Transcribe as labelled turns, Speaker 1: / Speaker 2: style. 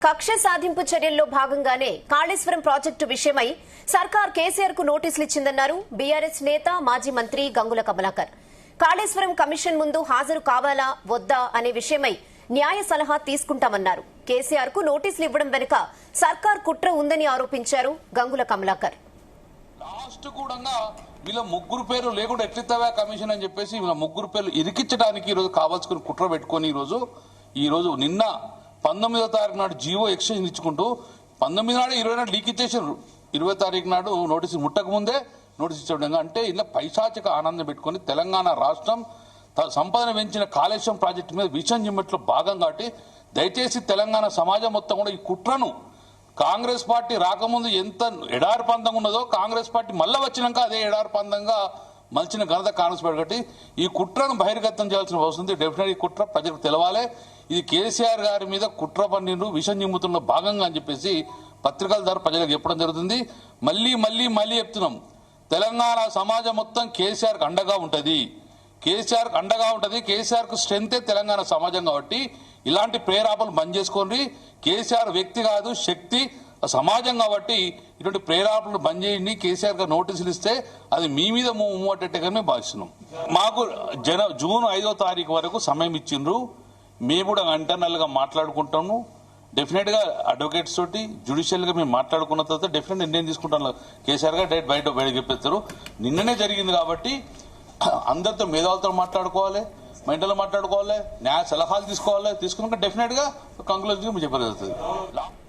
Speaker 1: కక్ష సాధింపు చర్యల్లో భాగంగానే కాళేశ్వరం ప్రాజెక్టు విషయమై సర్కార్ కేసీఆర్ కు నోటీసులు ఇచ్చిందన్నారు బీఆర్ఎస్ నేత మాజీ మంత్రి గంగుల కమలాకర్. కాళేశ్వరం కమిషన్ ముందు హాజరు కావాలా వద్దా అనే విషయమై న్యాయ సలహా తీసుకుంటామన్నారు. కేసీఆర్ కు నోటీసులు ఇవ్వడం వెనుక సర్కార్ కుట్ర ఉందని ఆరోపించారు గంగుల కమలాకర్.
Speaker 2: లాస్ట్ కూడా వీళ్ళ ముగ్గురు పేర్లు లేకుండా ఎట్లిస్తావా కమిషన్ అని చెప్పేసి వీళ్ళ ముగ్గురు పేర్లు ఇరికించడానికి ఈరోజు కావాల్సుకుని కుట్ర పెట్టుకుని ఈరోజు నిన్న 19వ తారీఖు నాడు జీవో ఎక్స్చేంజ్ ఇచ్చుకుంటూ 19 నాడు 20 నాడు లీక్ ఇచ్చేసారు. 20వ తారీఖు నాడు నోటీసు ముట్టక ముందే నోటీసు ఇచ్చడం అంటే ఇలా పైశాచిక ఆనందం పెట్టుకుని తెలంగాణ రాష్ట్రం సంపదన పెంచిన కాళేశ్వరం ప్రాజెక్టు మీద విషయం జిమ్మెట్లో భాగం కాబట్టి దయచేసి తెలంగాణ సమాజం మొత్తం కూడా ఈ కుట్రను కాంగ్రెస్ పార్టీ రాకముందు ఎంత ఎడారి పందంగా ఉన్నదో కాంగ్రెస్ పార్టీ మళ్ళా వచ్చినాక అదే ఎడారి పందంగా మలిచిన ఘనత కాంగ్రెస్ పార్టీ కాబట్టి ఈ కుట్రను బహిర్గతం చేయాల్సిన అవసరం ఉంది. డెఫినెట్ ఈ కుట్ర ప్రజలకు తెలవాలి. ఇది కేసీఆర్ గారి మీద కుట్ర పన్నీరు విషం జిమ్ముతున్న భాగంగా అని చెప్పేసి పత్రికల ద్వారా ప్రజలకు చెప్పడం జరుగుతుంది. మళ్ళీ చెప్తున్నాం, తెలంగాణ సమాజం మొత్తం కేసీఆర్ కు అండగా ఉంటది. కేసీఆర్ కు స్ట్రెంతే తెలంగాణ సమాజం కాబట్టి ఇలాంటి ప్రేరాపలు బంద్ చేసుకోండి. కేసీఆర్ వ్యక్తి కాదు, శక్తి సమాజం కాబట్టి ఇటువంటి ప్రేరాపలు బంద్ చేయండి. కేసీఆర్ గారు నోటీసులు ఇస్తే అది మీ మీద మూవటట్టుగా మేము భావిస్తున్నాం. మాకు జూన్ 5వ తారీఖు వరకు సమయం ఇచ్చిండ్రు. మేము కూడా ఇంటర్నల్ గా మాట్లాడుకుంటాము. డెఫినెట్ గా అడ్వకేట్స్ తోటి జ్యుడిషియల్ గా మేము మాట్లాడుకున్న తర్వాత డెఫినెట్ నిర్ణయం తీసుకుంటాం. కేసీఆర్ గారు డైరెక్ట్ బయట చెప్పేస్తారు. నిన్ననే జరిగింది కాబట్టి అందరితో మేధావులతో మాట్లాడుకోవాలి, మైంటల్లో మాట్లాడుకోవాలి, న్యాయ సలహాలు తీసుకోవాలి. తీసుకున్నాక డెఫినెట్ గా కంక్లూజన్ చెప్పగలుగుతుంది.